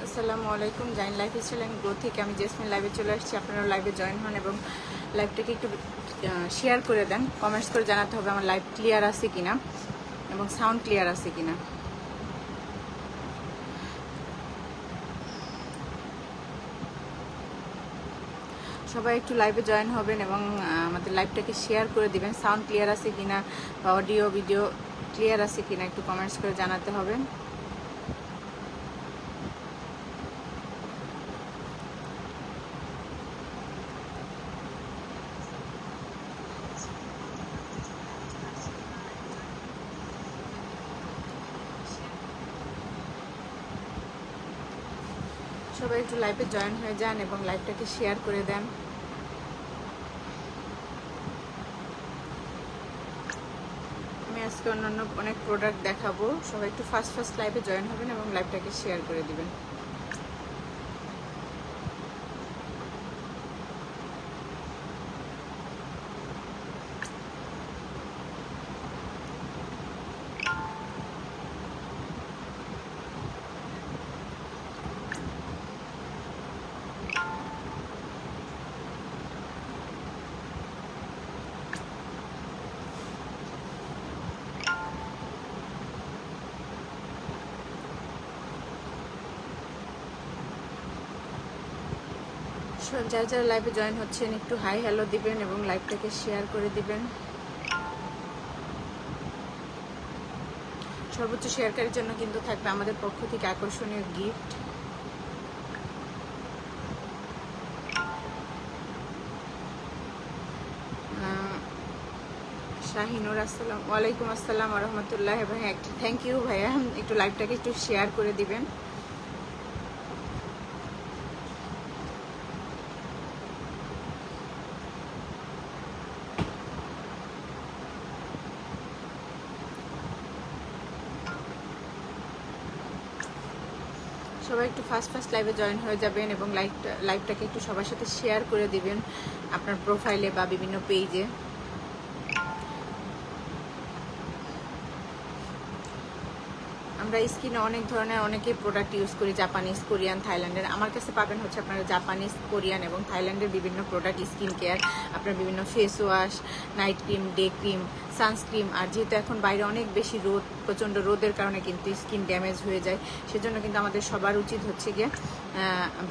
আসসালামু আলাইকুম। Zain life style and growth থেকে আমি জেসমিন লাইভে চলে আসছি। আপনারা লাইভে জয়েন হন এবং লাইভটাকে একটু শেয়ার করে দেন। কমেন্টস করে জানাতে হবে আমার লাইভ ক্লিয়ার আছে কিনা এবং সাউন্ড ক্লিয়ার আছে কিনা। সবাই একটু লাইভে জয়েন হবেন এবং আমাদের লাইভটাকে শেয়ার করে দিবেন। সাউন্ড ক্লিয়ার আছে কিনা বা অডিও ভিডিও ক্লিয়ার আছে কিনা একটু কমেন্টস করে জানাতে হবে। সবাই একটু লাইভে জয়েন হয়ে যান এবং লাইভটাকে শেয়ার করে দেন। আমি আজকে অন্যান্য অনেক প্রোডাক্ট দেখাবো। সবাই একটু ফার্স্ট লাইভে জয়েন হবেন এবং লাইভটাকে শেয়ার করে দিবেন। যারা যারা লাইভে জয়েন হচ্ছেন একটু হাই হ্যালো দিবেন এবং লাইভটাকে শেয়ার করে দিবেন। সর্বোচ্চ শেয়ারকারীর জন্য কিন্তু থাকবে আমাদের পক্ষ থেকে আকর্ষণীয় গিফট। শাহিনুর আসসালাম ওয়ালাইকুম আসসালাম রহমতুল্লাহ ভাই, থ্যাংক ইউ ভাইয়া। একটু লাইভটাকে একটু শেয়ার করে দিবেন। সবাই একটু ফার্স্ট লাইভে জয়েন হয়ে যাবেন এবং লাইভটাকে একটু সবার সাথে শেয়ার করে দিবেন আপনার প্রোফাইলে বা বিভিন্ন পেজে। আমরা স্কিনে অনেক ধরনের অনেকেই প্রোডাক্ট ইউজ করি, জাপানিজ, কোরিয়ান, থাইল্যান্ডের। আমার কাছে পাবেন হচ্ছে আপনারা জাপানিজ, কোরিয়ান এবং থাইল্যান্ডের বিভিন্ন প্রোডাক্ট, স্কিন কেয়ার, আপনার বিভিন্ন face wash, night cream, day cream, sunscreen. আর যেহেতু এখন বাইরে অনেক বেশি রোদ, প্রচণ্ড রোদের কারণে কিন্তু স্কিন ড্যামেজ হয়ে যায়, সেজন্য কিন্তু আমাদের সবার উচিত হচ্ছে গিয়ে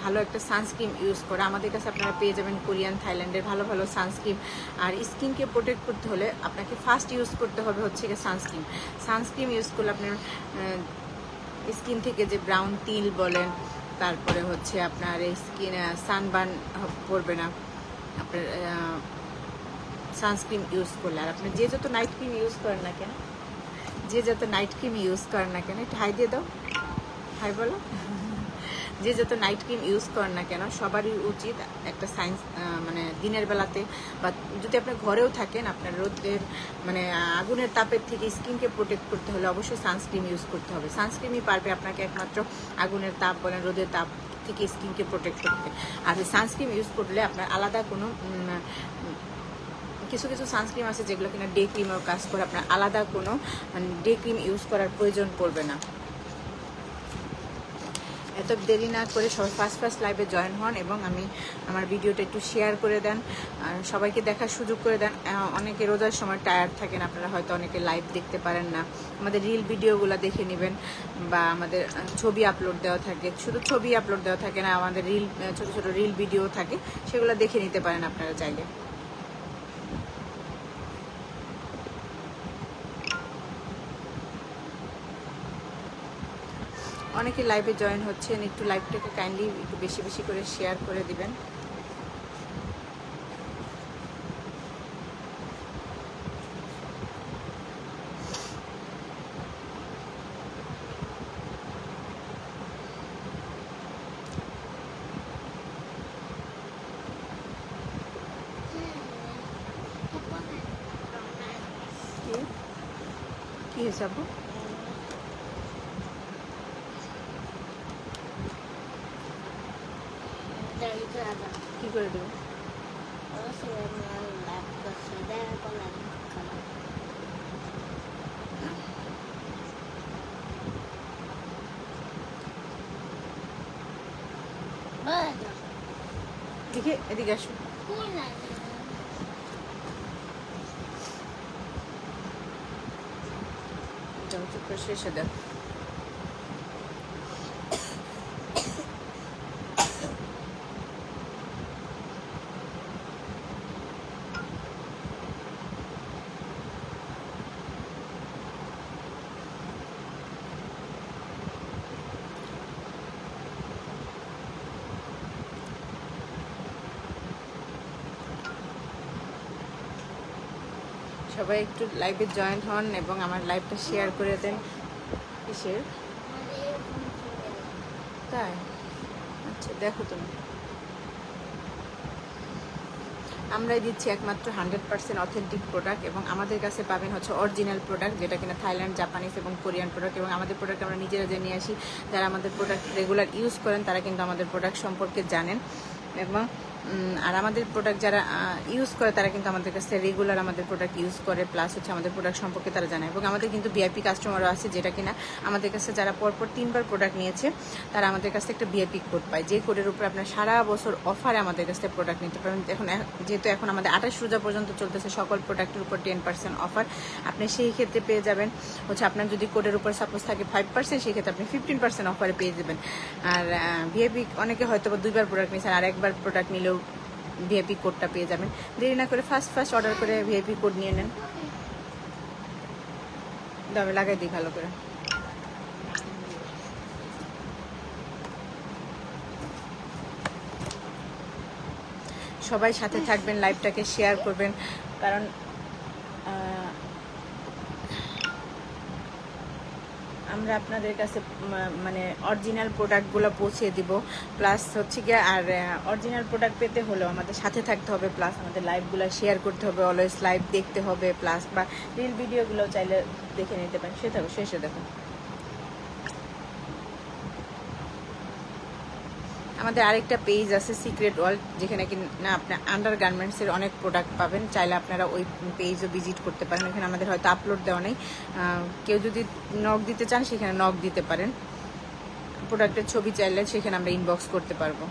ভালো একটা সানস্ক্রিম ইউজ করা। আমাদের কাছে আপনারা পেয়ে যাবেন কোরিয়ান, থাইল্যান্ডের ভালো ভালো সানস্ক্রিম। আর স্কিনকে প্রোটেক্ট করতে হলে আপনাকে ফার্স্ট ইউজ করতে হবে হচ্ছে গিয়ে সানস্ক্রিম। সানস্ক্রিম ইউজ করলে আপনার স্কিন থেকে যে ব্রাউন তিল বলেন, তারপরে হচ্ছে আপনার স্কিন সানবার্ন পড়বে না আপনার সানস্ক্রিন ইউজ করলে। আর আপনি যে যত নাইট ক্রিম ইউজ করেন না কেন, একটু হাই দিয়ে দাও, হাই বলো। যে যত নাইট ক্রিম ইউজ করেন না কেন সবারই উচিত একটা মানে দিনের বেলাতে বা যদি আপনার ঘরেও থাকেন, আপনার রোদের মানে আগুনের তাপের থেকে স্কিনকে প্রোটেক্ট করতে হলে অবশ্যই সানস্ক্রিন ইউজ করতে হবে। সানস্ক্রিনই পারবে আপনাকে একমাত্র আগুনের তাপ বলেন, রোদের তাপ থেকে স্কিনকে প্রোটেক্ট করতে। আর সানস্ক্রিন ইউজ করলে আপনার আলাদা কোনো কিছু সানস্ক্রিন আছে যেগুলো কিনা ডে ক্রিমেও কাজ করে, আপনার আলাদা কোনো ডে ক্রিম ইউজ করার প্রয়োজন পড়বে না। এত দেরি না করে সবাই ফার্স্ট লাইভে জয়েন হন এবং আমার ভিডিওটা একটু শেয়ার করে দেন, আর সবাইকে দেখার সুযোগ করে দেন। অনেকে রোজার সময় টায়ার্ড থাকেন, আপনারা হয়তো অনেকে লাইভ দেখতে পারেন না, আমাদের রিল ভিডিওগুলো দেখে নেবেন। বা আমাদের ছবি আপলোড দেওয়া থাকে, শুধু ছবি আপলোড দেওয়া থাকে না, আমাদের ছোট ছোট রিল ভিডিও থাকে, সেগুলো দেখে নিতে পারেন আপনারা চাইলে। অনেকে লাইভে জয়েন হচ্ছেন, একটু লাইভটাকে কাইন্ডলি একটু বেশি বেশি করে শেয়ার করে দিবেন। কি হয়েছে আপু? কি করে দেবো? দেখি এদিকে আসো। চুপ করে শেষে দেখ। সবাই একটু লাইভে জয়েন হন এবং আমার লাইভটা শেয়ার করে দেন। কিসের তাই? আচ্ছা দেখো তুমি, আমরাই দিচ্ছি একমাত্র 100% অথেন্টিক প্রোডাক্ট এবং আমাদের কাছে পাবেন হচ্ছে অরিজিনাল প্রোডাক্ট, যেটা কিনা থাইল্যান্ড, জাপানিজ এবং কোরিয়ান প্রোডাক্ট। এবং আমাদের প্রোডাক্ট আমরা নিজেরা যে নিয়ে আসি, যারা আমাদের প্রোডাক্ট রেগুলার ইউজ করেন তারা কিন্তু আমাদের প্রোডাক্ট সম্পর্কে জানেন। এবং আর আমাদের প্রোডাক্ট যারা ইউজ করে তারা কিন্তু আমাদের কাছে রেগুলার আমাদের প্রোডাক্ট ইউজ করে, প্লাস হচ্ছে আমাদের প্রোডাক্ট সম্পর্কে তারা জানে। এবং আমাদের কিন্তু ভিআইপি কাস্টমারও আছে, যেটা কিনা আমাদের কাছে যারা পরপর 3বার প্রোডাক্ট নিয়েছে তারা আমাদের কাছে একটা ভিআইপি কোড পায়, যে কোডের উপর আপনার সারা বছর অফারে আমাদের কাছে প্রোডাক্ট নিতে পারেন। যেহেতু এখন আমাদের 28 রোজা পর্যন্ত চলতেছে, সকল প্রোডাক্টের উপর 10% অফার আপনি সেই ক্ষেত্রে পেয়ে যাবেন হচ্ছে। আপনার যদি কোডের উপর সাপোজ থাকে 5%, সেই ক্ষেত্রে আপনি 15% অফারে পেয়ে যাবেন। আর ভিআইপি অনেকে হয়তো 2বার প্রোডাক্ট নিয়েছেন, আর 1বার প্রোডাক্ট নিলেও ভিআইপি কোডটা পেয়ে যাবেন। দেরি না করে ফার্স্ট অর্ডার করে ভিআইপি কোড নিয়ে নেন। দামে লাগাই দিই ভালো করে। সবাই সাথে থাকবেন, লাইভটাকে শেয়ার করবেন, কারণ আমরা আপনাদের কাছে মানে অরিজিনাল প্রোডাক্টগুলো পৌঁছে দিব। প্লাস হচ্ছে গিয়ে আর অরিজিনাল প্রোডাক্ট পেতে হলেও আমাদের সাথে থাকতে হবে, প্লাস আমাদের লাইভগুলো শেয়ার করতে হবে, অলওয়েজ লাইভ দেখতে হবে, প্লাস বা রিল ভিডিওগুলো চাইলে দেখে নিতে পারেন। সে থাকো, শেষে দেখুন। আমাদের আরেকটা পেজ আছে সিক্রেট ওয়ার্ল্ড, যেখানে কি না আপনার আন্ডার গার্মেন্টসের অনেক প্রোডাক্ট পাবেন, চাইলে আপনারা ওই পেজও ভিজিট করতে পারেন। এখানে আমাদের হয়তো আপলোড দেওয়া নেই, কেউ যদি নক দিতে চান সেখানে নক দিতে পারেন। প্রোডাক্টের ছবি চাইলে সেখানে আমরা ইনবক্স করতে পারবো।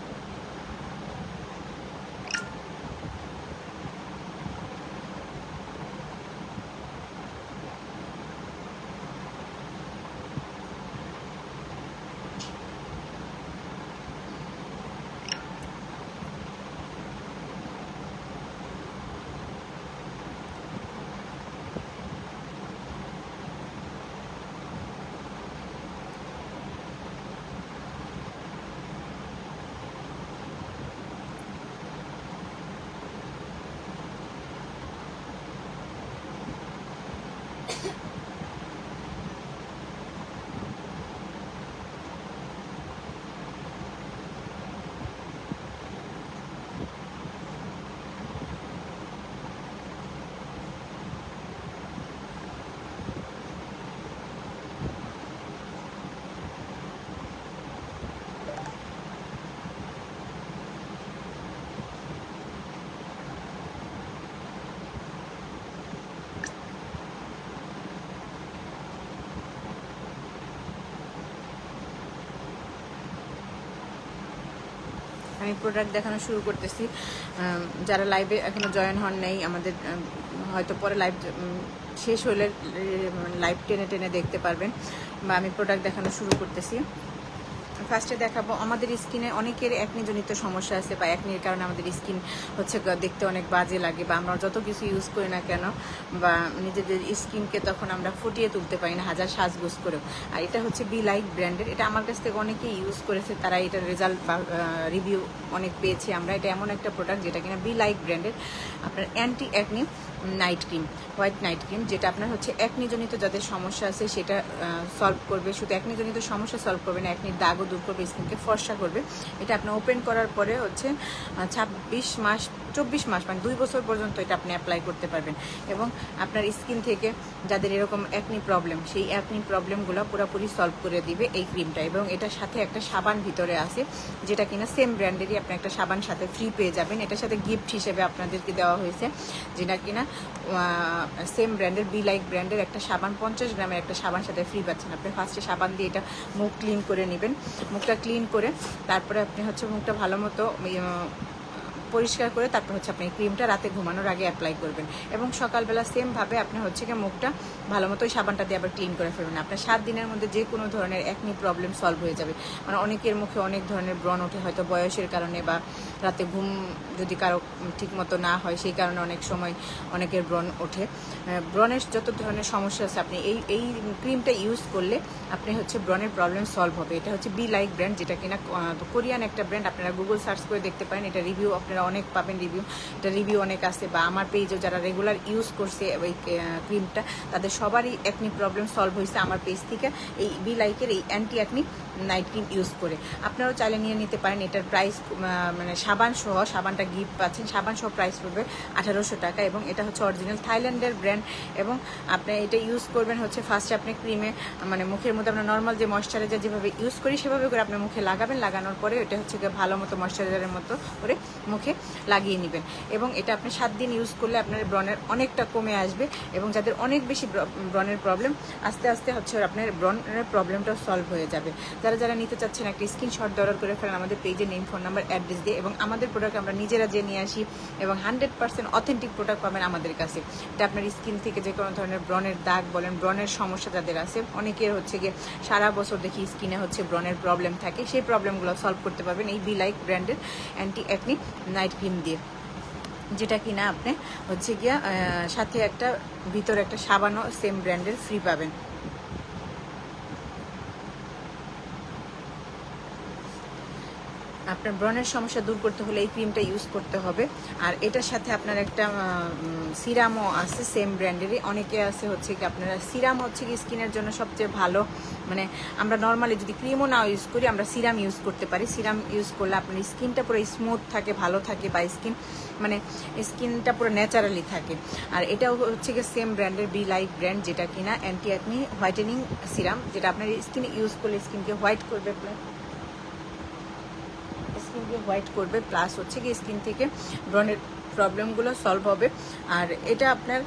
আমি প্রোডাক্ট দেখানো শুরু করতেছি। যারা লাইভে এখনো জয়েন হন নাই, আমাদের হয়তো পরে লাইভ শেষ হলে লাইভ টেনে টেনে দেখতে পারবেন। বা আমি প্রোডাক্ট দেখানো শুরু করতেছি। ফার্স্টে দেখাবো, আমাদের স্কিনে অনেকের একনিজনিত সমস্যা আছে, বা একনির কারণে আমাদের স্কিন হচ্ছে দেখতে অনেক বাজে লাগে, বা আমরা যত কিছু ইউজ করি না কেন, বা নিজেদের স্কিনকে তখন আমরা ফুটিয়ে তুলতে পারি না হাজার সাজগোজ করেও। আর এটা হচ্ছে বি লাইক ব্র্যান্ডের, এটা আমার কাছ থেকে অনেকেই ইউজ করেছে, তারা এটার রেজাল্ট বা রিভিউ অনেক পেয়েছি আমরা। এটা এমন একটা প্রোডাক্ট যেটা কিনা বি লাইক ব্র্যান্ডের আপনার anti acne night cream, white night cream, যেটা আপনার হচ্ছে একনিজনিত যাদের সমস্যা আছে সেটা সলভ করবে। শুধু একনিজনিত সমস্যা সলভ করবে না, একনির দাগও দূর করবে, স্কিনকে ফর্সা করবে। এটা আপনি ওপেন করার পরে হচ্ছে 26 মাস 24 মাস মানে 2 বছর পর্যন্ত এটা আপনি অ্যাপ্লাই করতে পারবেন। এবং আপনার স্কিন থেকে যাদের এরকম অ্যাকনি প্রবলেম, সেই অ্যাকনি প্রবলেমগুলো পুরোপুরি সলভ করে দিবে এই ক্রিমটা। এবং এটার সাথে একটা সাবান ভিতরে আছে, যেটা কিনা সেম ব্র্যান্ডেরই আপনি একটা সাবান সাথে ফ্রি পেয়ে যাবেন। এটার সাথে গিফট হিসেবে আপনাদেরকে দেওয়া হয়েছে, যেটা কিনা সেম ব্র্যান্ডের বি লাইক ব্র্যান্ডের একটা সাবান, 50 গ্রামের একটা সাবান সাথে ফ্রি পাচ্ছেন। আপনি ফার্স্টে সাবান দিয়ে এটা মুখ ক্লিন করে নেবেন। মুখটা ক্লিন করে তারপরে আপনি হচ্ছে মুখটা ভালো মতো পরিষ্কার করে তারপর হচ্ছে আপনি ক্রিমটা রাতে ঘুমানোর আগে অ্যাপ্লাই করবেন। এবং সকালবেলা সেমভাবে আপনি হচ্ছে কি মুখটা ভালো মতো ওই সাবানটা দিয়ে আবার ক্লিন করে ফেলবেন। আপনার 7 দিনের মধ্যে যে কোনো ধরনের অ্যাকনি প্রবলেম সলভ হয়ে যাবে। মানে অনেকের মুখে অনেক ধরনের ব্রণ ওঠে, হয়তো বয়সের কারণে বা রাতে ঘুম যদি কারো ঠিক মতো না হয়, সেই কারণে অনেক সময় অনেকের ব্রণ ওঠে। ব্রণের যত ধরনের সমস্যা আছে, আপনি এই ক্রিমটা ইউজ করলে আপনি হচ্ছে ব্রণের প্রবলেম সলভ হবে। এটা হচ্ছে বি লাইক ব্র্যান্ড, যেটা কিনা কোরিয়ান একটা ব্র্যান্ড। আপনারা গুগল সার্চ করে দেখতে পারেন, এটা রিভিউ আপনারা অনেক পাবেন। এটা রিভিউ অনেক আছে, বা আমার পেজেও যারা রেগুলার ইউজ করছে ওই ক্রিমটা, তাদের সবারই অ্যাকনি প্রবলেম সলভ হয়েছে আমার পেজ থেকে এই বি লাইকের এই anti acne night cream use করে। আপনারাও চাইলে নিয়ে নিতে পারেন। এটার প্রাইস মানে সাবান সহ, সাবানটা গিফট পাচ্ছেন, সাবান সহ প্রাইস পড়বে 1800 টাকা। এবং এটা হচ্ছে অরিজিনাল থাইল্যান্ডের ব্র্যান্ড। এবং আপনি এটা ইউজ করবেন হচ্ছে ফার্স্টে আপনি ক্রিমে মানে মুখের মধ্যে আমরা নর্মাল যে ময়শ্চারাইজার যেভাবে ইউজ করি সেভাবে করে আপনার মুখে লাগাবেন। লাগানোর পরে এটা হচ্ছে ভালো মতো ময়শ্চারাইজারের মতো করে মুখে লাগিয়ে নেবেন। এবং এটা আপনি 7 দিন ইউজ করলে আপনার ব্রণের অনেকটা কমে আসবে। এবং যাদের অনেক বেশি ব্রণের প্রবলেম, আস্তে আস্তে হচ্ছে আপনার ব্রণের প্রবলেমটা সলভ হয়ে যাবে। যারা নিতে চাচ্ছেন একটা স্ক্রিনশট অর্ডার করে ফেলেন আমাদের পেজে, নেম, ফোন নাম্বার, অ্যাড্রেস দিয়ে। এবং আমাদের প্রোডাক্ট আমরা নিজেরা যে নিয়ে আসি এবং 100% অথেন্টিক প্রোডাক্ট পাবেন আমাদের কাছে। এটা আপনার স্কিন থেকে যে কোনো ধরনের ব্রণের দাগ বলেন, ব্রণের সমস্যা যাদের আছে, অনেকের হচ্ছে গিয়ে সারা বছর দেখি স্কিনে হচ্ছে ব্রণের প্রবলেম থাকে, সেই প্রবলেমগুলো সলভ করতে পারবেন এই বি লাইক ব্র্যান্ডের অ্যান্টি অ্যাকনি নাইট ক্রিম দিয়ে, যেটা কিনা আপনি হচ্ছে গিয়া সাথে একটা ভিতরে একটা সাবানও সেম ব্র্যান্ডের ফ্রি পাবেন। আপনার ব্রণের সমস্যা দূর করতে হলে এই ক্রিমটা ইউজ করতে হবে। আর এটার সাথে আপনার একটা সিরামও আছে সেম ব্র্যান্ডেরই। অনেকে আছে হচ্ছে কি আপনারা সিরাম হচ্ছে কি স্কিনের জন্য সবচেয়ে ভালো। মানে আমরা নর্মালি যদি ক্রিমও না ইউজ করি, আমরা সিরাম ইউজ করতে পারি। সিরাম ইউজ করলে আপনার স্কিনটা পুরো স্মুথ থাকে, ভালো থাকে, বা স্কিনটা পুরো ন্যাচারালি থাকে। আর এটাও হচ্ছে কি সেম ব্র্যান্ডের বি লাইক ব্র্যান্ড, যেটা কিনা অ্যান্টি অ্যাকনি হোয়াইটেনিং সিরাম, যেটা আপনার স্কিনে ইউজ করলে স্কিনকে হোয়াইট করবে, হোয়াইট করবে, প্লাস হচ্ছে কি স্কিন থেকে ব্রণের প্রবলেমগুলো সলভ হবে। আর এটা আপনার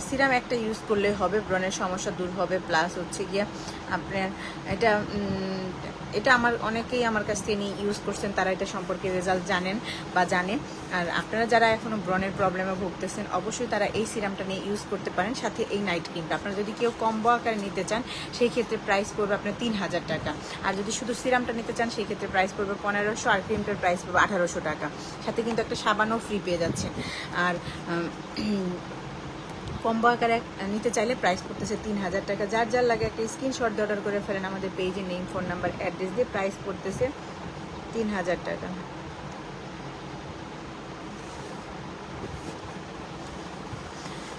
সিরাম একটা ইউজ করলে হবে, ব্রণের সমস্যা দূর হবে। প্লাস হচ্ছে গিয়া আপনার এটা অনেকেই আমার কাছ থেকে নিয়ে ইউজ করছেন, তারা এটা সম্পর্কে রেজাল্ট জানেন বা জানে। আর আপনারা যারা এখনও ব্রণের প্রবলেমে ভুগতেছেন, অবশ্যই তারা এই সিরামটা নিয়ে ইউজ করতে পারেন, সাথে এই নাইট ক্রিমটা। আপনারা যদি কেউ কম্বো আকারে নিতে চান, সেই ক্ষেত্রে প্রাইস পড়বে আপনার 3000 টাকা। আর যদি শুধু সিরামটা নিতে চান, সেই ক্ষেত্রে প্রাইস পড়বে 1500, আর ক্রিমটার প্রাইস পড়বে 1800 টাকা। সাথে কিন্তু একটা সাবানও ফ্রি পেয়ে যাচ্ছেন। আর কম্বো আকারে নিতে চাইলে প্রাইস পড়তেছে 3000 টাকা। যার লাগে একটা স্ক্রিনশট দিয়ে অর্ডার করে ফেলেন আমাদের পেজে, নেম, ফোন নাম্বার, অ্যাড্রেস দিয়ে। প্রাইস পড়তেছে 3000 টাকা।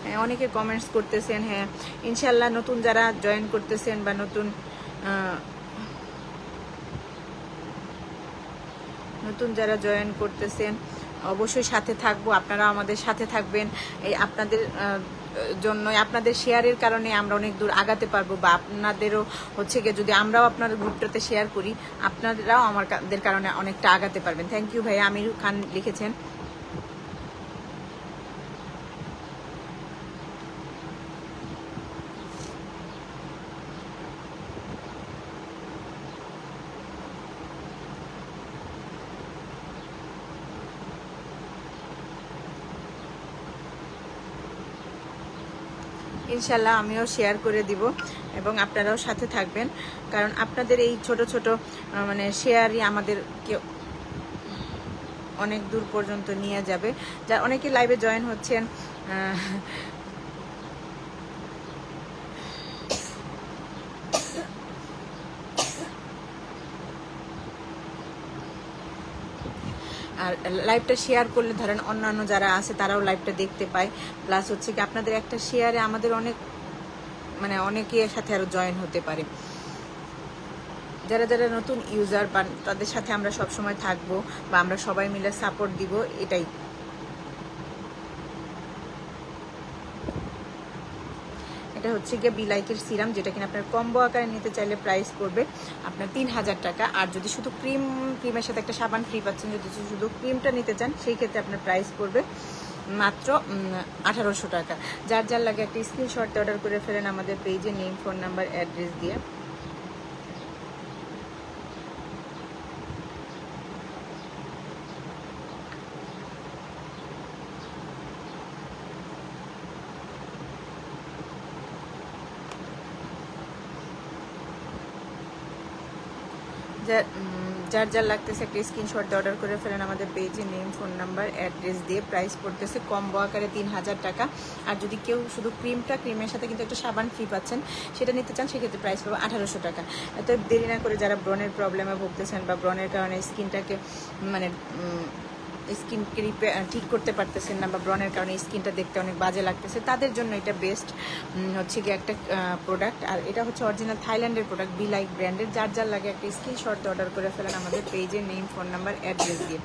হ্যাঁ, অনেকে কমেন্টস করতেছেন। হ্যাঁ, ইনশাল্লাহ নতুন যারা জয়েন করতেছেন বা নতুন যারা জয়েন করতেছেন, অবশ্যই সাথে থাকবো। আপনারা আমাদের সাথে থাকবেন। এই আপনাদের জন্যই, আপনাদের শেয়ারের কারণে আমরা অনেক দূর আগাতে পারবো, বা আপনাদেরও হচ্ছে গিয়ে যদি আমরাও আপনাদের গ্রুপটাতে শেয়ার করি, আপনারাও আমাদের কারণে অনেকটা আগাতে পারবেন। থ্যাংক ইউ ভাইয়া। আমির খান লিখেছেন। ইনশাল্লাহ আমিও শেয়ার করে দিব এবং আপনারাও সাথে থাকবেন, কারণ আপনাদের এই ছোট ছোট মানে শেয়ারই আমাদেরকে অনেক দূর পর্যন্ত নিয়ে যাবে। যা অনেকে লাইভে জয়েন হচ্ছেন, আর লাইভটা শেয়ার করলে ধরেন অন্যান্য যারা আছে তারাও লাইভটা দেখতে পায়। প্লাস হচ্ছে কি আপনাদের একটা শেয়ারে আমাদের অনেকের সাথে আরো জয়েন হতে পারে। যারা যারা নতুন ইউজার বা তাদের সাথে আমরা সবসময় থাকবো বা আমরা সবাই মিলে সাপোর্ট দিব, এটাই। এটা হচ্ছে গিয়ে বিলাইকের সিরাম, যেটা কিনা আপনার কম্বো আকারে নিতে চাইলে প্রাইস পড়বে আপনার 3000 টাকা। আর যদি শুধু ক্রিমের সাথে একটা সাবান ফ্রি পাচ্ছেন, যদি শুধু ক্রিমটা নিতে চান সেই ক্ষেত্রে আপনার প্রাইস পড়বে মাত্র 1800 টাকা। যার যার লাগে একটা স্ক্রিনশট অর্ডার করে ফেলেন আমাদের পেজে নেম, ফোন নাম্বার, অ্যাড্রেস দিয়ে। যার যার লাগতেছে একটা স্ক্রিনশট অর্ডার করে ফেলেন আমাদের পেজে নেম, ফোন নাম্বার, অ্যাড্রেস দিয়ে। প্রাইস পড়তেছে কম্বো আকারে 3000 টাকা। আর যদি কেউ শুধু ক্রিমের সাথে কিন্তু একটা সাবান ফ্রি পাচ্ছেন, সেটা নিতে চান, সেক্ষেত্রে প্রাইস পাবো 1800 টাকা। এত দেরি না করে যারা ব্রণের প্রবলেমে ভুগতেছেন বা ব্রণের কারণে স্কিনটাকে মানে স্কিনকে ঠিক করতে পারতেছেন না, বা ব্রণের কারণে স্কিনটা দেখতে অনেক বাজে লাগতেছে, তাদের জন্য এটা বেস্ট হচ্ছে গিয়ে একটা প্রোডাক্ট। আর এটা হচ্ছে অরিজিনাল থাইল্যান্ডের প্রোডাক্ট, বিলাইক ব্র্যান্ডের। যার যার লাগে একটা স্ক্রিনশট অর্ডার করে ফেলেন আমাদের পেজে নেম, ফোন নাম্বার, অ্যাড্রেস দিয়ে।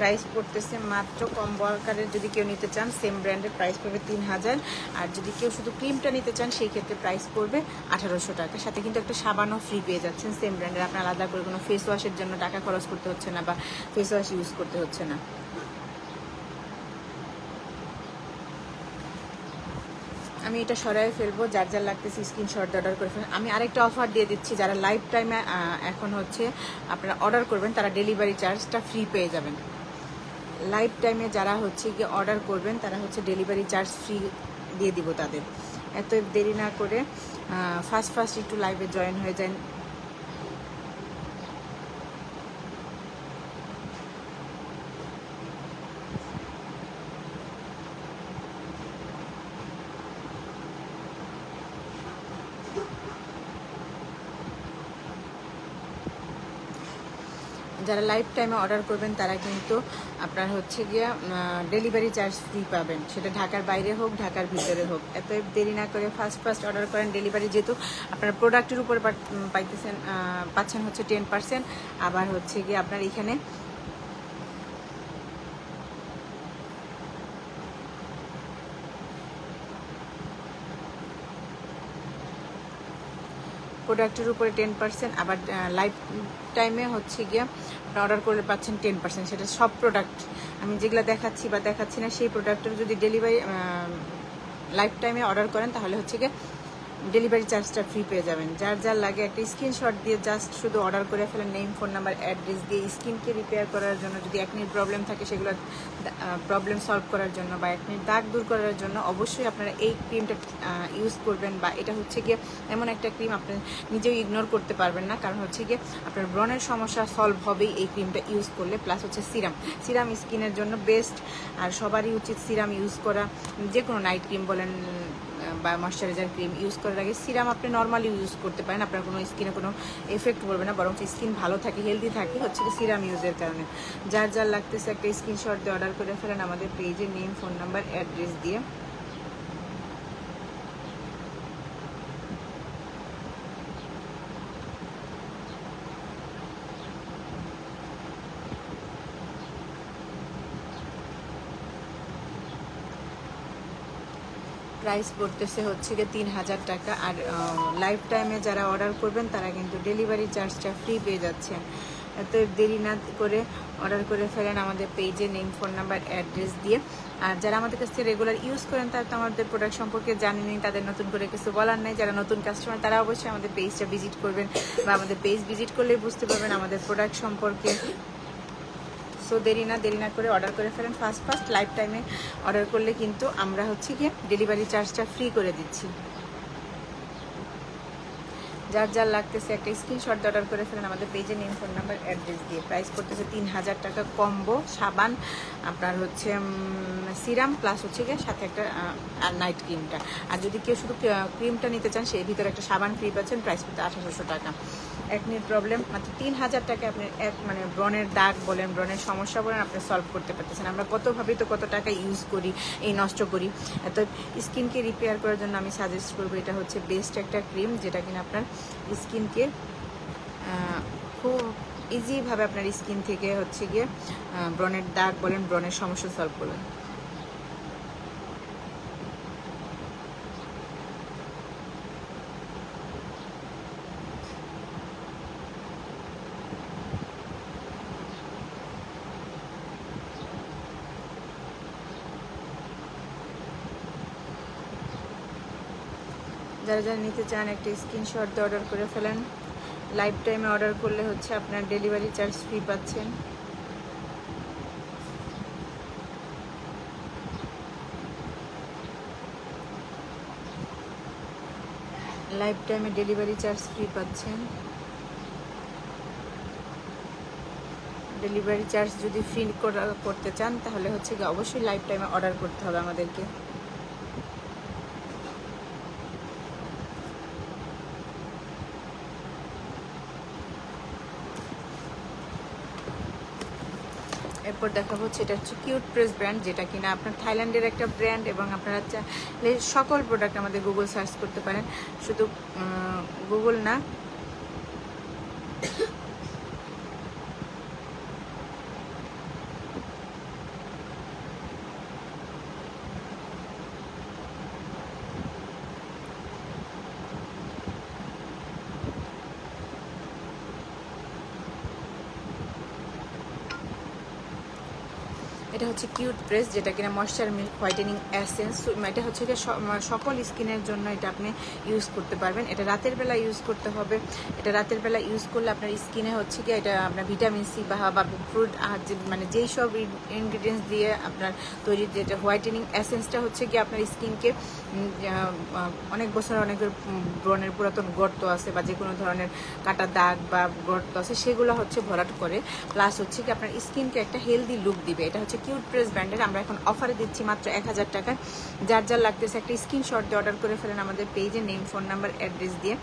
প্রাইস পড়তেছে মাত্র কম্বো আকারের যদি কেউ নিতে চান সেম ব্র্যান্ডের প্রাইস পড়বে 3000। আর যদি কেউ শুধু ক্রিমটা নিতে চান সেই ক্ষেত্রে প্রাইস পড়বে 1800 টাকা। সাথে কিন্তু একটা সাবানও ফ্রি পেয়ে যাচ্ছেন সেম ব্র্যান্ডের। আপনার আলাদা করে কোনো ফেস ওয়াশের জন্য টাকা খরচ করতে হচ্ছে না বা ফেস ওয়াশ ইউজ করতে হচ্ছে না। আমি এটা সরাই ফেলবো, যার যার লাগতেছে স্ক্রিনশট অর্ডার করে ফেলবেন। আমি আরেকটা অফার দিয়ে দিচ্ছি, যারা লাইফ টাইমে এখন হচ্ছে আপনারা অর্ডার করবেন তারা ডেলিভারি চার্জটা ফ্রি পেয়ে যাবেন। লাইফ টাইমে যারা হচ্ছে গিয়ে অর্ডার করবেন তারা হচ্ছে ডেলিভারি চার্জ ফ্রি দিয়ে দিব তাদের। এত দেরি না করে ফার্স্ট একটু লাইভে জয়েন হয়ে যান। যারা লাইফ টাইমে অর্ডার করবেন তারা কিন্তু আপনার হচ্ছে গিয়ে ডেলিভারি চার্জ ফ্রি পাবেন, সেটা ঢাকার বাইরে হোক ঢাকার ভিতরে হোক। এত দেরি না করে ফার্স্ট অর্ডার করেন। ডেলিভারি যেহেতু আপনার প্রোডাক্টের উপরে পাচ্ছেন হচ্ছে 10%। আবার হচ্ছে গিয়ে আপনার এখানে প্রোডাক্টের উপরে 10%, আবার লাইফ টাইমে হচ্ছে গিয়ে অর্ডার করলে পাচ্ছেন 10%। সেটা সব প্রোডাক্ট আমি যেগুলো দেখাচ্ছি না সেই প্রোডাক্টের যদি ডেলিভারি লাইফ টাইমে অর্ডার করেন তাহলে হচ্ছে গিয়ে ডেলিভারি চার্জটা ফ্রি পেয়ে যাবেন। যার যার লাগে একটা স্ক্রিনশট দিয়ে জাস্ট শুধু অর্ডার করে ফেলেন নেম, ফোন নাম্বার, অ্যাড্রেস দিয়ে। স্কিনকে রিপেয়ার করার জন্য, যদি একনির প্রবলেম থাকে সেগুলো প্রবলেম সলভ করার জন্য বা একনির দাগ দূর করার জন্য অবশ্যই আপনারা এই ক্রিমটা ইউজ করবেন। বা এটা হচ্ছে গিয়ে এমন একটা ক্রিম আপনি নিজেও ইগনোর করতে পারবেন না, কারণ হচ্ছে গিয়ে আপনার ব্রণের সমস্যা সলভ হবেই এই ক্রিমটা ইউজ করলে। প্লাস হচ্ছে সিরাম স্কিনের জন্য বেস্ট। আর সবারই উচিত সিরাম ইউজ করা। যে কোনো নাইট ক্রিম বলেন বা ময়শ্চারাইজার ক্রিম ইউজ করার আগে সিরাম আপনি নর্মালি ইউজ করতে পারেন, আপনার কোনো স্কিনে কোনো এফেক্ট পড়বে না, বরং স্কিন ভালো থাকে, হেলদি থাকে হচ্ছে কি সিরাম ইউজের কারণে। যার যার লাগতেছে একটা স্ক্রিনশট দিয়ে অর্ডার করে ফেলেন আমাদের পেজে নেম, ফোন নাম্বার, অ্যাড্রেস দিয়ে। প্রাইস পড়তেছে হচ্ছে গিয়ে 3000 টাকা। আর লাইফ টাইমে যারা অর্ডার করবেন তারা কিন্তু ডেলিভারি চার্জটা ফ্রি পেয়ে যাচ্ছেন। এত দেরি না করে অর্ডার করে ফেলেন আমাদের পেজে নেম, ফোন নাম্বার, অ্যাড্রেস দিয়ে। আর যারা আমাদের কাছ থেকে রেগুলার ইউজ করেন তারা তো আমাদের প্রোডাক্ট সম্পর্কে জানেনি, তাদের নতুন করে কিছু বলার নেই। যারা নতুন কাস্টমার তারা অবশ্যই আমাদের পেজটা ভিজিট করবেন, বা আমাদের পেজ ভিজিট করলেই বুঝতে পারবেন আমাদের প্রোডাক্ট সম্পর্কে। সো দেরি না করে অর্ডার করে ফেলেন ফার্স্ট লাইফ টাইমে অর্ডার করলে কিন্তু আমরা হচ্ছে গিয়ে ডেলিভারি চার্জটা ফ্রি করে দিচ্ছি। যার যার লাগতেছে একটা স্ক্রিনশট অর্ডার করে ফেলেন আমাদের পেজে নেম, ফোন নাম্বার, অ্যাড্রেস দিয়ে। প্রাইস পড়তেছে 3000 টাকা কম্বো সাবান, আপনার হচ্ছে সিরাম প্লাস হচ্ছে গিয়ে সাথে একটা নাইট ক্রিমটা। আর যদি কেউ শুধু ক্রিমটা নিতে চান সেই ভিতরে একটা সাবান ফ্রি পাচ্ছেন, প্রাইস পড়তে 1800 টাকা। একনির প্রবলেম মাত্র 3000 টাকা আপনি মানে ব্রণের দাগ বলেন, ব্রণের সমস্যা বলেন, আপনি সলভ করতে পারতেছেন। আমরা কত টাকা ইউজ করি, এই নষ্ট করি। এত স্কিনকে রিপেয়ার করার জন্য আমি সাজেস্ট করবো এটা হচ্ছে বেস্ট একটা ক্রিম, যেটা কিনা আপনার স্কিনকে খুব ইজিভাবে আপনার স্কিন থেকে হচ্ছে গিয়ে ব্রণের দাগ বলেন, ব্রণের সমস্যা সলভ করবেন। যারা যারা নিতে চান একটা স্ক্রিনশট দিয়ে অর্ডার করে ফেলেন। লাইফ টাইমে অর্ডার করলে হচ্ছে আপনার ডেলিভারি চার্জ ফ্রি পাচ্ছেন। লাইফ টাইমে ডেলিভারি চার্জ ফ্রি পাচ্ছেন। ডেলিভারি চার্জ যদি ফ্রি করতে চান তাহলে হচ্ছে কি অবশ্যই লাইফ টাইমে অর্ডার করতে হবে আমাদেরকে। এরপর দেখাবো হচ্ছে এটা হচ্ছে কিউট প্রেস ব্র্যান্ড, যেটা কিনা আপনার থাইল্যান্ডের একটা ব্র্যান্ড, এবং আপনারা চাইলে সকল প্রোডাক্ট আমাদের গুগল সার্চ করতে পারেন। শুধু গুগল না, এটা হচ্ছে কিউট প্রেস, যেটা কিনা ময়েশ্চার মিল্ক হোয়াইটেনিং এসেন্স। এটা হচ্ছে সকল স্কিনের জন্য এটা আপনি ইউজ করতে পারবেন। এটা রাতের বেলা ইউজ করতে হবে। এটা রাতের বেলা ইউজ করলে আপনার স্কিনে হচ্ছে কি এটা আপনার ভিটামিন সি বা ফ্রুট মানে যেই সব ইনগ্রিডিয়েন্টস দিয়ে আপনার তৈরি যেটা হোয়াইটেনিং এসেন্সটা হচ্ছে কি আপনার স্কিনকে অনেক বছর অনেকের ব্রণের পুরাতন গর্ত আছে বা যে কোনো ধরনের কাটা দাগ বা গর্ত আছে সেগুলো হচ্ছে ভরাট করে, প্লাস হচ্ছে কি আপনার স্কিনকে একটা হেলদি লুক দিবে। এটা হচ্ছে কিউট প্রেস ব্র্যান্ডের। আমরা এখন অফারে দিচ্ছি মাত্র 1000 টাকায়। যার যার লাগতেছে একটা স্ক্রিনশট দিয়ে অর্ডার করে ফেলেন আমাদের পেজে, নেম, ফোন নাম্বার, অ্যাড্রেস দিয়ে।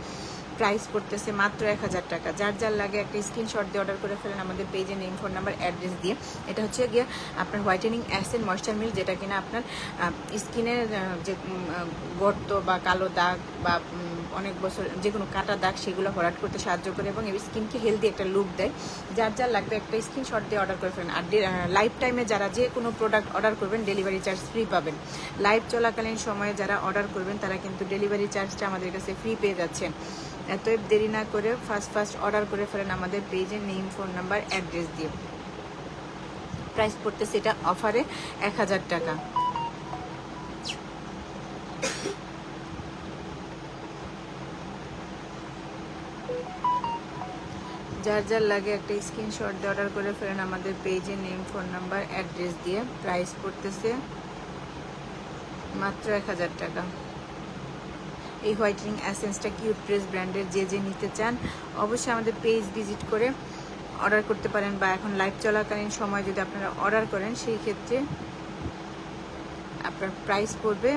প্রাইস পড়তেছে মাত্র 1000 টাকা। যার যার লাগে একটা স্ক্রিনশট দিয়ে অর্ডার করে ফেলেন আমাদের পেজে, নেম, ফোন নাম্বার, অ্যাড্রেস দিয়ে। এটা হচ্ছে গিয়ে আপনার হোয়াইটেনিং অ্যাসেন্স ময়েশ্চার মিল্ক, যেটা কিনা আপনার স্কিনের যে গর্ত বা কালো দাগ বা অনেক বছর যে কোনো কাটা দাগ সেগুলো ভরাট করতে সাহায্য করে এবং এই স্কিনকে হেলদি একটা লুক দেয়। যার যার লাগবে একটা স্ক্রিনশট দিয়ে অর্ডার করে ফেলেন। আর লাইফ টাইমে যারা যে কোনো প্রোডাক্ট অর্ডার করবেন ডেলিভারি চার্জ ফ্রি পাবেন। লাইভ চলাকালীন সময়ে যারা অর্ডার করবেন তারা কিন্তু ডেলিভারি চার্জটা আমাদের কাছে ফ্রি পেয়ে যাচ্ছেন। এতএব দেরি না করে ফার্স্ট অর্ডার করে ফেলেন আমাদের পেজে, নেম, ফোন নাম্বার, অ্যাড্রেস দিয়ে। প্রাইস পড়তেছে এটা অফারে 1000 টাকা। যার যার লাগে একটা স্ক্রিনশট দিয়ে অর্ডার করে ফেলেন আমাদের পেজে, নেম, ফোন নাম্বার, অ্যাড্রেস দিয়ে। প্রাইস পড়তেছে মাত্র 1000 টাকা। এই হোয়াইটেনিং এসেন্সটা কিউট প্রেস ব্র্যান্ডের যে যে নিতে চান অবশ্যই আমাদের পেজ ভিজিট করে অর্ডার করতে পারেন, বা এখন লাইভ চলাকালীন সময় যদি আপনারা অর্ডার করেন সেই ক্ষেত্রে আপনার প্রাইস পড়বে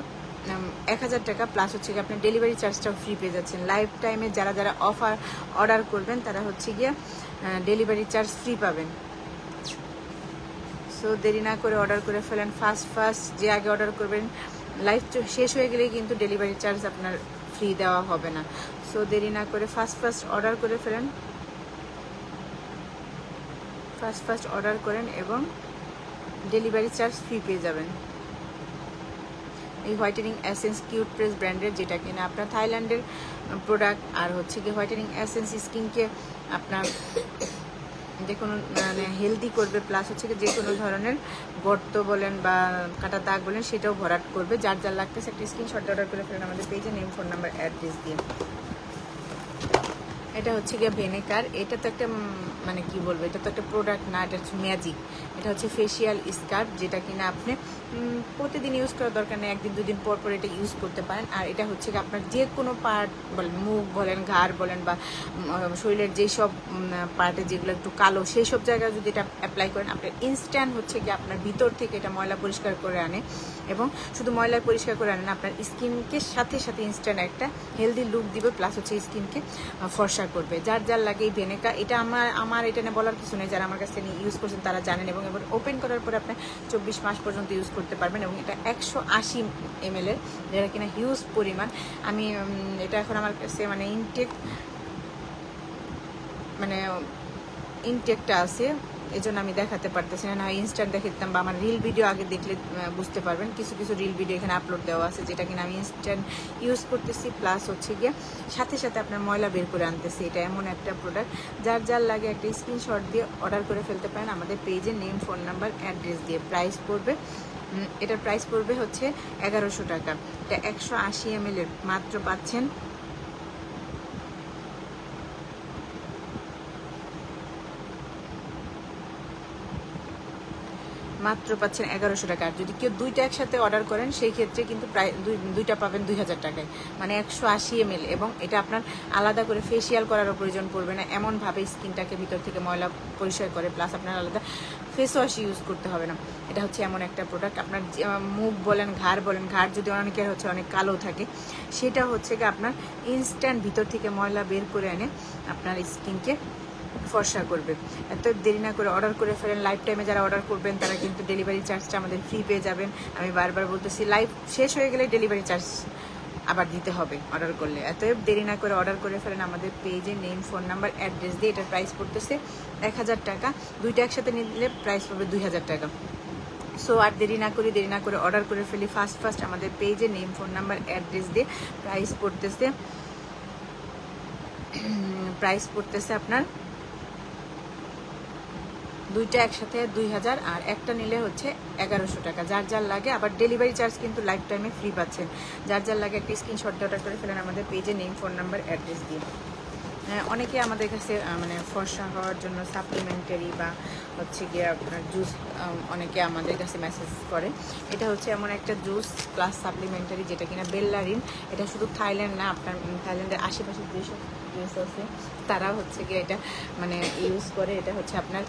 1000 টাকা, প্লাস হচ্ছে গিয়ে আপনার ডেলিভারি চার্জটাও ফ্রি পেয়ে যাচ্ছেন। লাইফ টাইমে যারা যারা অফার অর্ডার করবেন তারা হচ্ছে গিয়ে ডেলিভারি চার্জ ফ্রি পাবেন। সো দেরি না করে অর্ডার করে ফেলেন ফার্স্ট যে আগে অর্ডার করবেন। লাইফ শেষ হয়ে গেলে কিন্তু ডেলিভারি চার্জ আপনার ফ্রি দেওয়া হবে না। সো দেরি না করে ফার্স্ট অর্ডার করে ফেলেন। ফার্স্ট অর্ডার করেন এবং ডেলিভারি চার্জ ফ্রি পেয়ে যাবেন। এই হোয়াইটেনিং এসেন্স কিউট প্রেস ব্র্যান্ডের, যেটা কিনা আপনার থাইল্যান্ডের প্রোডাক্ট। আর হচ্ছে কি হোয়াইটেনিং এসেন্স স্কিনকে আপনার যে কোনো মানে হেলদি করবে, প্লাস হচ্ছে কি যে কোনো ধরনের গর্ত বলেন বা কাটা দাগ বলেন সেটাও ভরাট করবে। যার যার লাগতেছে একটা স্ক্রিনশট অর্ডার করে ফেলেন আমাদের পেজে, নেম, ফোন নাম্বার, অ্যাড্রেস দিয়ে। এটা হচ্ছে গিয়ে ভেনেকার। এটা তো একটা মানে কি বলবো, এটা তো একটা প্রোডাক্ট না, এটা হচ্ছে ম্যাজিক। এটা হচ্ছে ফেসিয়াল স্কার্ফ, যেটা কিনা আপনি প্রতিদিন ইউজ করার দরকার নেই, একদিন দুদিন পর পর এটা ইউজ করতে পারেন। আর এটা হচ্ছে কি আপনার যে কোনো পার্ট বলেন, মুখ বলেন, ঘাড় বলেন বা শরীরের যেসব পার্টে যেগুলো একটু কালো সেই সব জায়গায় যদি এটা অ্যাপ্লাই করেন আপনার ইনস্ট্যান্ট হচ্ছে কি আপনার ভিতর থেকে এটা ময়লা পরিষ্কার করে আনে। এবং শুধু ময়লা পরিষ্কার করে আনে না, আপনার স্কিনকে সাথে সাথে ইনস্ট্যান্ট একটা হেলদি লুক দিবে, প্লাস হচ্ছে স্কিনকে ফর্সা করবে। যার যার লাগে এই ভেনেকা, এটা আমার এটা নিয়ে বলার কিছু নেই, যারা আমার কাছে ইউজ করছেন তারা জানেন। এবং এবার ওপেন করার পরে আপনার 24 মাস পর্যন্ত ইউজ করতে পারবেন। এবং এটা 180 ml এর, যেটা কিনা হিউজ পরিমাণ। আমি এটা এখন আমার কাছে মানে ইনটেকটা আছে, এই জন্য আমি দেখাতে পারতেছি না, ইনস্ট্যান্ট দেখে দিতাম, বা আমার রিল ভিডিও আগে দেখলে বুঝতে পারবেন। কিছু কিছু রিল ভিডিও এখানে আপলোড দেওয়া আছে, যেটা কিনা আমি ইনস্ট্যান্ট ইউজ করতেছি, প্লাস হচ্ছে গিয়ে সাথে সাথে আপনার ময়লা বের করে আনতেছি। এটা এমন একটা প্রোডাক্ট, যার লাগে একটা স্ক্রিনশট দিয়ে অর্ডার করে ফেলতে পারেন আমাদের পেজে, নেম, ফোন নাম্বার, অ্যাড্রেস দিয়ে। প্রাইস পড়বে, এটার প্রাইস পড়বে হচ্ছে 1100 টাকা। এটা 180 ml এর, মাত্র পাচ্ছেন মাত্র পাচ্ছেন 1100 টাকা। আর যদি কেউ দুইটা একসাথে অর্ডার করেন সেই ক্ষেত্রে কিন্তু প্রায় দুইটা পাবেন 2000 টাকায়, মানে 180 ml। এবং এটা আপনার আলাদা করে ফেসিয়াল করারও প্রয়োজন পড়বে না, এমনভাবে স্কিনটাকে ভিতর থেকে ময়লা পরিষ্কার করে, প্লাস আপনার আলাদা ফেস ওয়াশ ইউজ করতে হবে না। এটা হচ্ছে এমন একটা প্রোডাক্ট, আপনার মুখ বলেন, ঘাড় বলেন, ঘাড় যদি অনেকের হচ্ছে অনেক কালো থাকে, সেটা হচ্ছে কি আপনার ইনস্ট্যান্ট ভিতর থেকে ময়লা বের করে এনে আপনার স্কিনকে ফর্সা করবে। এত দেরি না করে অর্ডার করে ফেলেন। লাইফ টাইমে যারা অর্ডার করবেন তারা কিন্তু ডেলিভারি চার্জটা আমাদের ফ্রি পেয়ে যাবেন। আমি বারবার বলতেছি, লাইভ শেষ হয়ে গেলে ডেলিভারি চার্জ আবার দিতে হবে অর্ডার করলে। এতএব দেরি না করে অর্ডার করে ফেলেন আমাদের পেজে, নেম, ফোন নাম্বার, অ্যাড্রেস দিয়ে। এটার প্রাইস পড়তেছে 1000 টাকা, দুইটা একসাথে নিলে প্রাইস পড়বে 2000 টাকা। সো আর দেরি না করে অর্ডার করে ফেলি ফার্স্ট আমাদের পেজে, নেম, ফোন নাম্বার, অ্যাড্রেস দিয়ে। প্রাইস পড়তেছে আপনার দুইটা একসাথে 2000, আর একটা নিলে হচ্ছে 1100 টাকা। যার লাগে, আবার ডেলিভারি চার্জ কিন্তু লাইফ টাইমে ফ্রি পাচ্ছেন। যার লাগে একটা স্ক্রিনশট দিয়ে অর্ডার করে ফেলেন আমাদের পেজে, নেম, ফোন নাম্বার, অ্যাড্রেস দিয়ে। অনেকে আমাদের কাছে মানে ফর্সা হওয়ার জন্য সাপ্লিমেন্টারি বা হচ্ছে গিয়ে আপনার জুস অনেকে আমাদের কাছে মেসেজ করে। এটা হচ্ছে এমন একটা জুস প্লাস সাপ্লিমেন্টারি, যেটা কিনা বেল্লারিন। এটা শুধু থাইল্যান্ড না, আপনার থাইল্যান্ডের আশেপাশে যেসব দেশ আছে তারা হচ্ছে গিয়ে এটা মানে ইউজ করে। এটা হচ্ছে আপনার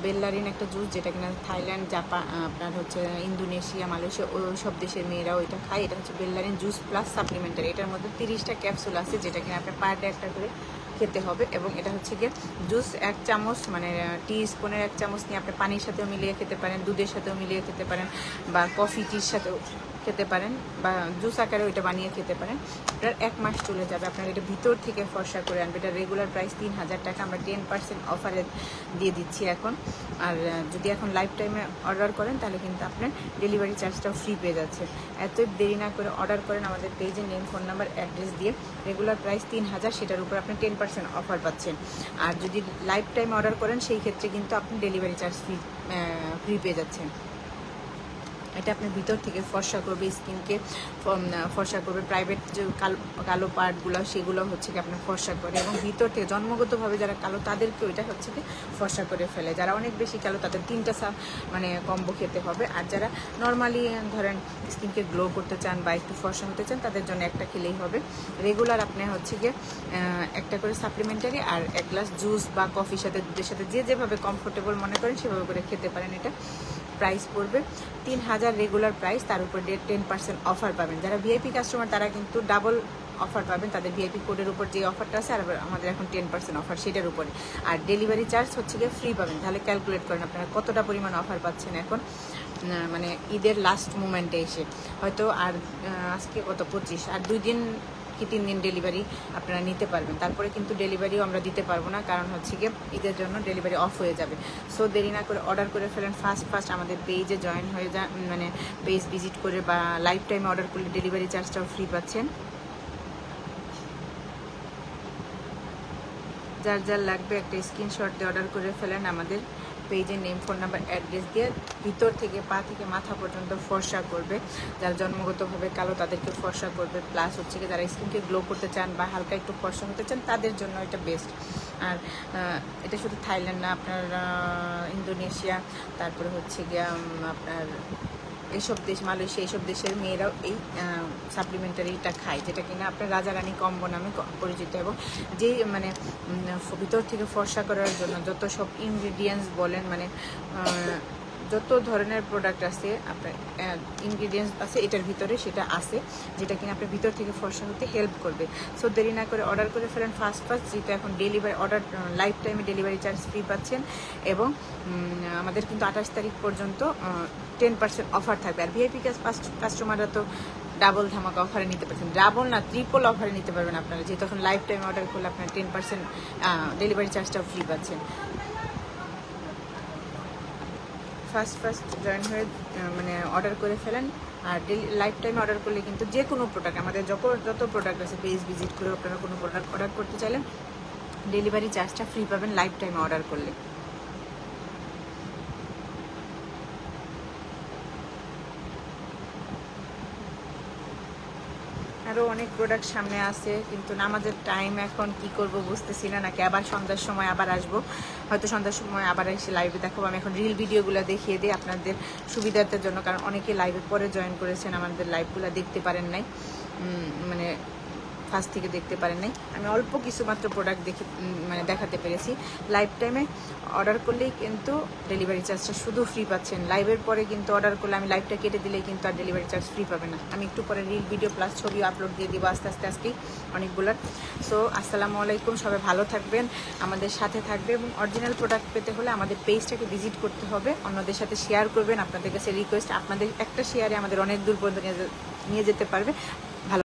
বেল্লারিন একটা জুস, যেটা কিনা থাইল্যান্ড, জাপান, আপনার হচ্ছে ইন্দোনেশিয়া, মালয়েশিয়া, ওই সব দেশের মেয়েরাও এটা খায়। এটা হচ্ছে বেল্লারিন জুস প্লাস সাপ্লিমেন্টারি। এটার মধ্যে 30টা ক্যাপসুল আছে, যেটা কিনা আপনার পার ডে একটা করে খেতে হবে। এবং এটা হচ্ছে গিয়ে জুস 1 চামচ, মানে টি স্পুনের 1 চামচ নিয়ে আপনি পানির সাথেও মিলিয়ে খেতে পারেন, দুধের সাথেও মিলিয়ে খেতে পারেন, বা কফি টির সাথেও খেতে পারেন, বা জুস আকারে ওইটা বানিয়ে খেতে পারেন। আপনার 1 মাস চলে যাবে, আপনার এটা ভিতর থেকে ফর্সা করে আনবে। এটা রেগুলার প্রাইস 3000 টাকা, আমরা 10% অফারে দিয়ে দিচ্ছি এখন। আর যদি এখন লাইফ টাইমে অর্ডার করেন তাহলে কিন্তু আপনার ডেলিভারি চার্জটাও ফ্রি পেয়ে যাচ্ছে। এত দেরি না করে অর্ডার করেন আমাদের পেজে, নেম, ফোন নাম্বার, অ্যাড্রেস দিয়ে। রেগুলার প্রাইস 3000, সেটার উপর আপনি 10% অফার পাচ্ছেন। আর যদি লাইফ টাইমে অর্ডার করেন সেই ক্ষেত্রে কিন্তু আপনি ডেলিভারি চার্জ ফ্রি পেয়ে যাচ্ছেন। এটা আপনার ভিতর থেকে ফর্সা করবে, স্কিনকে ফর্সা করবে। প্রাইভেট যে কালো পার্টগুলো সেগুলো হচ্ছে কি আপনার ফর্সা করে, এবং ভিতর থেকে জন্মগতভাবে যারা কালো তাদেরকেও এটা হচ্ছে কি ফর্সা করে ফেলে। যারা অনেক বেশি কালো তাদের 3টা মানে কম্বো খেতে হবে। আর যারা নর্মালি ধরেন স্কিনকে গ্লো করতে চান বা একটু ফর্সা হতে চান তাদের জন্য একটা খেলেই হবে। রেগুলার আপনি হচ্ছে গিয়ে একটা করে সাপ্লিমেন্টারি আর 1 গ্লাস জুস বা কফির সাথে, দুধের সাথে যেভাবে কমফোর্টেবল মনে করেন সেভাবে করে খেতে পারেন। এটা প্রাইস পড়বে 3000 রেগুলার প্রাইস, তার উপর 10% অফার পাবেন। যারা ভিআইপি কাস্টমার তারা কিন্তু ডাবল অফার পাবেন, তাদের ভিআইপি কোডের উপর যে অফারটা আছে, আর আমাদের এখন 10% অফার সেটার উপরে। আর ডেলিভারি চার্জ হচ্ছে গিয়ে ফ্রি পাবেন। তাহলে ক্যালকুলেট করেন আপনারা কতটা পরিমাণ অফার পাচ্ছেন এখন, মানে ঈদের লাস্ট মোমেন্টে এসে। হয়তো আর আজকে কত 25, আর 2 দিন কি 3 দিন ডেলিভারি আপনারা নিতে পারবেন। তারপরে কিন্তু ডেলিভারিও আমরা দিতে পারবো না, কারণ হচ্ছে গিয়ে ঈদের জন্য ডেলিভারি অফ হয়ে যাবে। সো দেরি না করে অর্ডার করে ফেলেন ফার্স্ট আমাদের পেজে জয়েন হয়ে যান, মানে পেজ ভিজিট করে, বা লাইফ টাইমে অর্ডার করলে ডেলিভারি চার্জটাও ফ্রি পাচ্ছেন। যার লাগবে একটা স্ক্রিনশট দিয়ে অর্ডার করে ফেলেন আমাদের পেজে, নেম, ফোন নাম্বার, অ্যাড্রেস দিয়ে। ভিতর থেকে পা থেকে মাথা পর্যন্ত ফর্সা করবে। যারা জন্মগতভাবে কালো তাদেরকে ফর্সা করবে, প্লাস হচ্ছে কি যারা স্কিনকে গ্লো করতে চান বা হালকা একটু ফর্সা হতে চান তাদের জন্য এটা বেস্ট। আর এটা শুধু থাইল্যান্ড না, আপনার ইন্দোনেশিয়া, তারপরে হচ্ছে গিয়া আপনার এইসব দেশ, মালয়েশিয়া, এইসব দেশের মেয়েরাও এই সাপ্লিমেন্টারিটা খায়, যেটা কিনা আপনার রাজা রানী কম্বো নামে পরিচিত। এবং যে মানে ভিতর থেকে ফর্সা করার জন্য যত সব ইনগ্রিডিয়েন্টস বলেন, মানে যত ধরনের প্রোডাক্ট আছে আপনার ইনগ্রিডিয়েন্টস আছে এটার ভিতরে সেটা আছে, যেটা কিনা আপনার ভিতর থেকে ফর্সা হতে হেল্প করবে। সো দেরি না করে অর্ডার করে ফেলেন ফার্স্ট যেহেতু এখন ডেলিভারি অর্ডার লাইফ টাইমে ডেলিভারি চার্জ ফ্রি পাচ্ছেন, এবং আমাদের কিন্তু 28 তারিখ পর্যন্ত 10% অফার থাকবে। আর ভিআইপি কাস্টমাররা তো ডাবল ধামাকা অফারে নিতে পারছেন, ডাবল না ট্রিপল অফারে নিতে পারবেন আপনারা, যেহেতু এখন লাইফ টাইম অর্ডার করলে আপনার 10% ডেলিভারি চার্জটাও ফ্রি পাচ্ছেন। ফার্স্ট জয়েন হয়ে মানে অর্ডার করে ফেলেন। আর লাইফ টাইম অর্ডার করলে কিন্তু যে কোনো প্রোডাক্ট, আমাদের যত প্রোডাক্ট আছে পেজ ভিজিট করে আপনারা কোনো প্রোডাক্ট অর্ডার করতে চাইলেন ডেলিভারি চার্জটা ফ্রি পাবেন লাইফ টাইমে অর্ডার করলে। আরও অনেক প্রোডাক্ট সামনে আছে, কিন্তু আমাদের টাইম এখন কি করব বুঝতেছি না, নাকি আবার সন্ধ্যার সময় আবার আসবো, হয়তো সন্ধ্যার সময় আবার এসে লাইভে দেখাবো। আমি এখন রিল ভিডিওগুলো দেখিয়ে দিই আপনাদের সুবিধার্থের জন্য, কারণ অনেকে লাইভে পরে জয়েন করেছেন, আমাদের লাইভগুলো দেখতে পারেন নাই, মানে ফার্স্ট থেকে দেখতে পারেন নাই। আমি অল্প কিছু মাত্র প্রোডাক্ট মানে দেখাতে পেরেছি। লাইফ টাইমে অর্ডার করলেই কিন্তু ডেলিভারি চার্জটা শুধু ফ্রি পাচ্ছেন। লাইভের পরে কিন্তু অর্ডার করলে আমি লাইভটা কেটে দিলেই কিন্তু আর ডেলিভারি চার্জ ফ্রি পাবে না। আমি একটু পরে রিল ভিডিও প্লাস ছবিও আপলোড দিয়ে দিব আস্তে আজকেই অনেকগুলোর। সো আসসালামু আলাইকুম, সবাই ভালো থাকবেন, আমাদের সাথে থাকবে, এবং অরিজিনাল প্রোডাক্ট পেতে হলে আমাদের পেজটাকে ভিজিট করতে হবে, অন্যদের সাথে শেয়ার করবেন। আপনাদের কাছে রিকোয়েস্ট, আপনাদের একটা শেয়ারে আমাদের অনেক দূর পর্যন্ত নিয়ে যেতে পারবে।